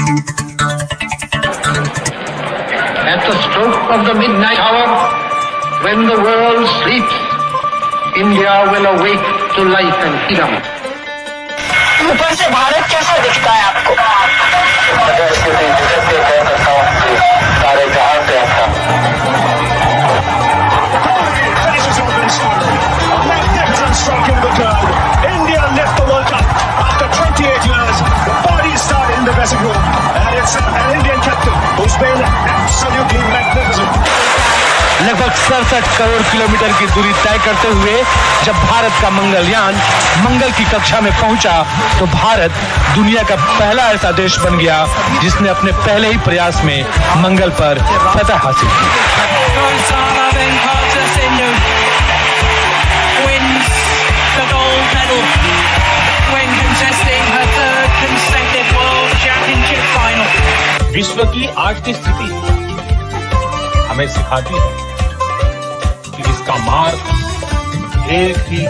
At the stroke of the midnight hour, when the world sleeps, India will awake to life and freedom. ऊपर से भारत कैसा दिखता है आपको? सारे जहां से अच्छा। Magnificent stroke in the curve. India lift the World Cup after 28 years. The bodies start in the dressing room, and it's an Indian captain who's been absolutely magnificent. लगभग 67 करोड़ किलोमीटर की दूरी तय करते हुए जब भारत का मंगलयान मंगल की कक्षा में पहुंचा तो भारत दुनिया का पहला ऐसा देश बन गया जिसने अपने पहले ही प्रयास में मंगल पर फतह हासिल की। विश्व की आज की स्थिति हमें सिखाती है कि इसका मार्ग एक ही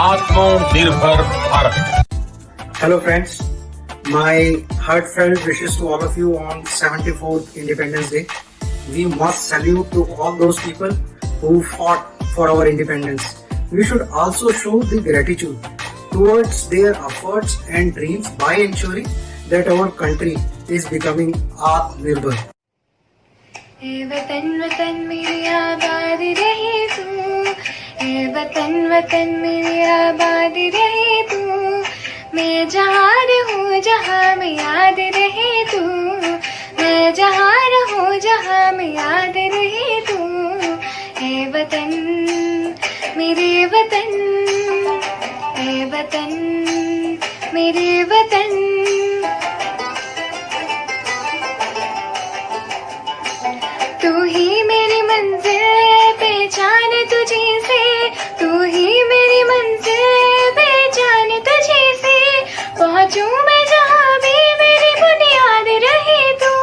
आत्मनिर्भर Bharat. Hello friends, my heartfelt wishes to all of you on 74th Independence Day. We must salute to all those people who fought for our independence. We should also show the gratitude towards their efforts and dreams by ensuring that our country is becoming Atmanirbhar. ए वतन वतन मेरी आबादी रहे तू, ए वतन वतन मेरी आबादी रहे तू, मैं जहाँ रहूँ जहाँ में याद रहे तू, मैं जहाँ रहूँ जहाँ में याद रहे तू, ए वतन मेरे वतन, ए वतन मेरे वतन। तू ही मेरी मंजिल पहचान तुझे से, तू ही मेरी मंजिल पहचान तुझे से, पहुँचूं मैं जहाँ भी मेरी बुनियाद रहे तू,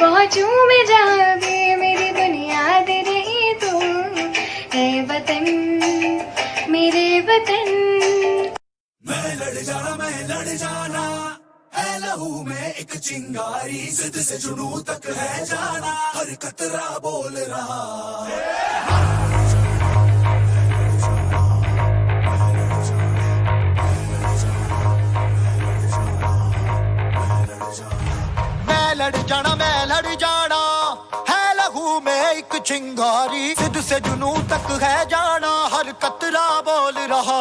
पहुँचूं मैं जहाँ भी मेरी बुनियाद रहे तू, ए वतन मेरे वतन। मैं लड़ जाना है लहू में एक चिंगारी, जिद से जुनू तक है जाना, हर कतरा बोल रहा मैं लड़ जाना है लहू में एक चिंगारी, जिद से जुनू तक है जाना, हर कतरा बोल रहा।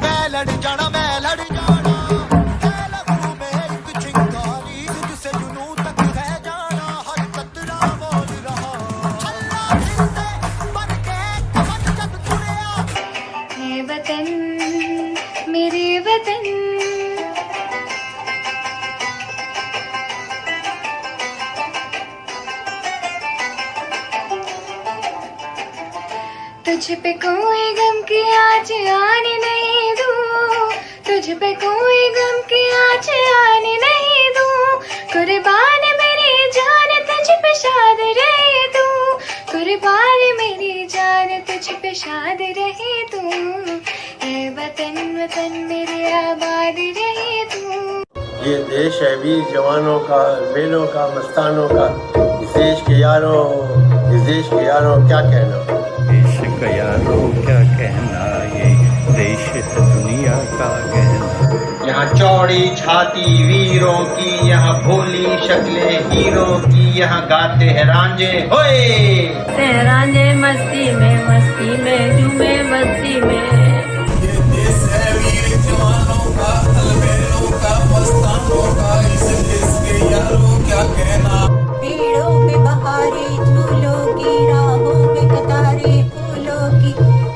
मैं लड़ जाना है लहू में एक चिंगारी, जिद से जुनू तक है जाना, हर कतरा बोल रहा। अल्लाह दिल से बन के कमर जब छुड़िया, ए वतन मेरे वतन। तुझ पे कोई गम की आँच आने नहीं दूँ, तुझ पे कोई गम की आँच आने नहीं दूँ, कुर्बान मेरी जान तुझ पे शाद रहे तू, कुर्बान मेरी जान तुझ पे शाद रहे तू, ए वतन वतन मेरे आबाद रहे तू। ये देश है वीर जवानों का, बेलों का, मस्तानों का। इस देश के यारों क्या कहना, देश का यारों क्या कहना, ये देश है दुनिया का गहना। यहाँ चौड़ी छाती वीरों की, यहाँ भोली शक्लें हीरों की, यहाँ गाते हैं रांझे होए, रांझे मस्ती में झूमे मस्ती में। ये देश है वीर जवानों का, अलबेलों का, मस्तानों का, इस देश के यारों क्या कहना। पेड़ों पे बहारी झूलों की, राहों पे कतारे फूलों की,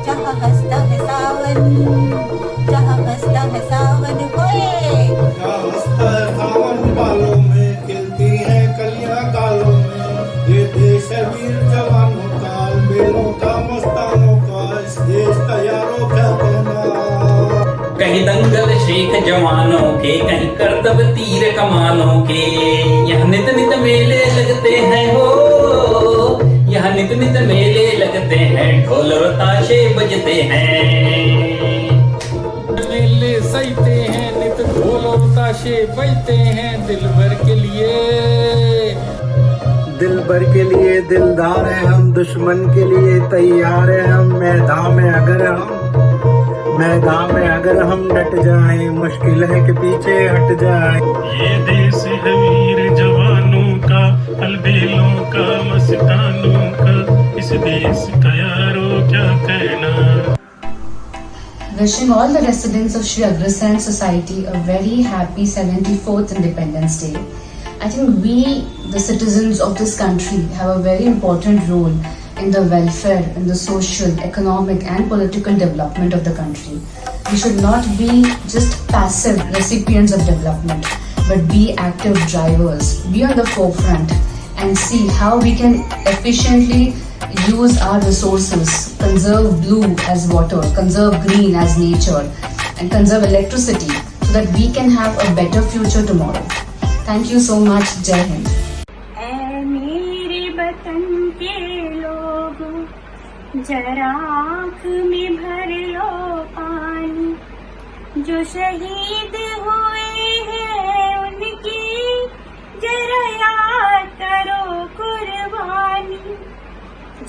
जहाँ हंसता है सावन होए, जहाँ हंसता है सावन बालों में, खिलती है कलियां गालों में। ये देश है वीर जवानों का, बेलों का, मस्तानों का, इस देश का यारों क्या कहना। कहीं दंगल शेख जवानों के, कहीं करतब तीर कमानों के, यहाँ नित नित मेले लगते हैं हो। यहाँ नित नित मेले लगते हैं, ढोल और ताशे बजते हैं। मेले सजते हैं, नित ढोल और ताशे बजते हैं, दिल भर के लिए। दिल भर के लिए दिलदार है हम, दुश्मन के लिए तैयार है हम। मैदान में अगर हम डट जाएं, मुश्किल है कि पीछे हट जाएं। ये देश है वीर जवानों का, अलबेलों का, मस्तानों का, इस देश का यारो क्या कहना। Wishing all the residents of Shri Agrasen Society a very happy 74th Independence Day. I think we, the citizens of this country, have a very important role in the welfare, in the social, economic and political development of the country. We should not be just passive recipients of development, but be active drivers, be on the forefront and see how we can efficiently use our resources, conserve blue as water, conserve green as nature and conserve electricity so that we can have a better future tomorrow. Thank you so much. Jai Hind. ऐ मेरे वतन के लोगों, जरा आँख में भर लो पानी। जो शहीद हुए हैं उनकी जरा याद करो कुर्बानी।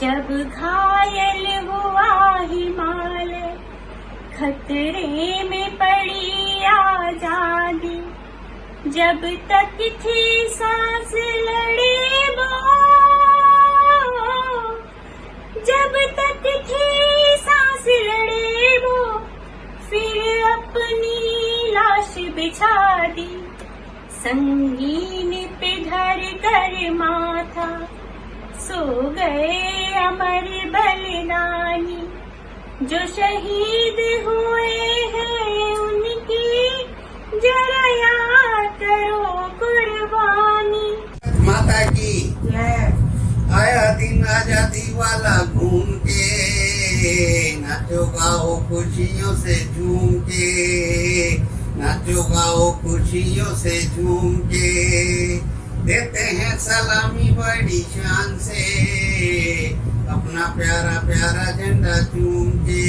जब घायल हुआ हिमालय, खतरे में पड़ी आजादी। जब तक थी सांस लड़े वो, जब तक थी सांस लड़े वो, फिर अपनी लाश बिछा दी। संगीन पे धर कर माथा, सो गए अमर बलिदानी। जो शहीद हुए हैं उनकी जरा याद करो कुर्बानी। माता की आया दिन आजादी वाला घूम के, नाचो गाओ खुशियों से झूम के, नाचो गाओ खुशियों से झूम के। देते हैं सलामी बड़ी शान से, अपना प्यारा प्यारा झंडा चूम के,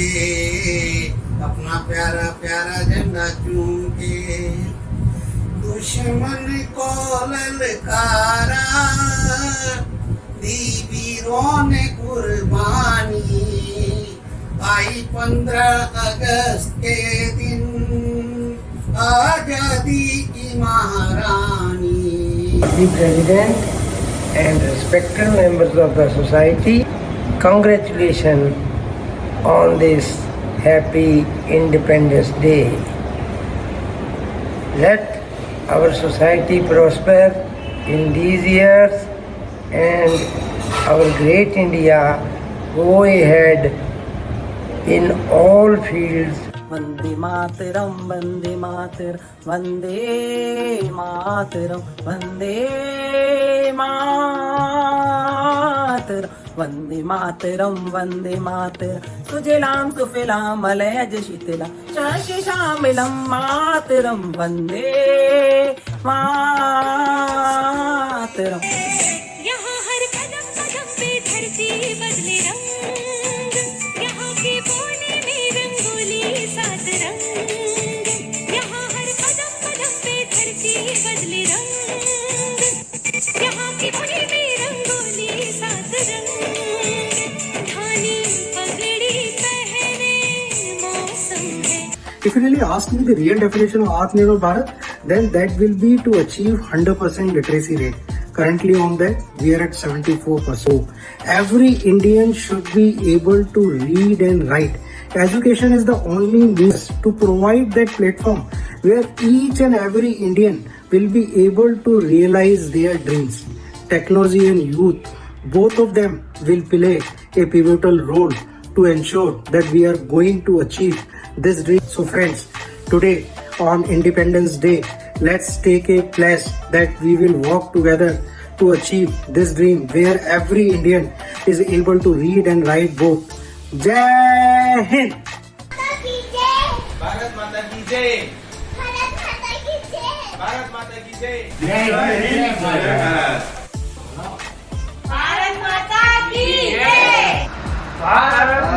अपना प्यारा प्यारा झंडा चूम के। दुश्मन को ललकारा, दी वीरों ने कुर्बानी। आई 15 अगस्त के दिन, आजादी की महारानी। The President and respected members of the society, congratulations on this happy Independence Day. Let our society prosper in these years and our great India go ahead in all fields. Vande Mataram, Vande Mataram, Vande Mataram, Vande Mataram, Vande Mataram, Vande Mataram. Sujalam Sufilam Alayaj Shitila, Shashi Shamilam Mataram, Vande Mataram. यहाँ हर कदम कदम पे धरती बदले रंग, यहाँ के कोने में रंगोली सात रंग। यहाँ हर कदम कदम पे धरती बदले रंग, यहाँ के कोने में रंगोली सात रंग। धानी पगड़ी पहने मौसम है। If you really ask me the real definition of Atmanirbhar Bharat, then that will be to achieve 100% literacy rate. Currently on that, we are at 74%. Every Indian should be able to read and write. Education is the only means to provide that platform where each and every Indian will be able to realize their dreams. Technology and youth, both of them will play a pivotal role to ensure that we are going to achieve this dream. So friends, today on Independence Day, let's take a pledge that we will work together to achieve this dream where every Indian is able to read and write both. Jai Hind! Bharat माता की जय। भारत माता की जय। भारत माता की जय। भारत माता की भारत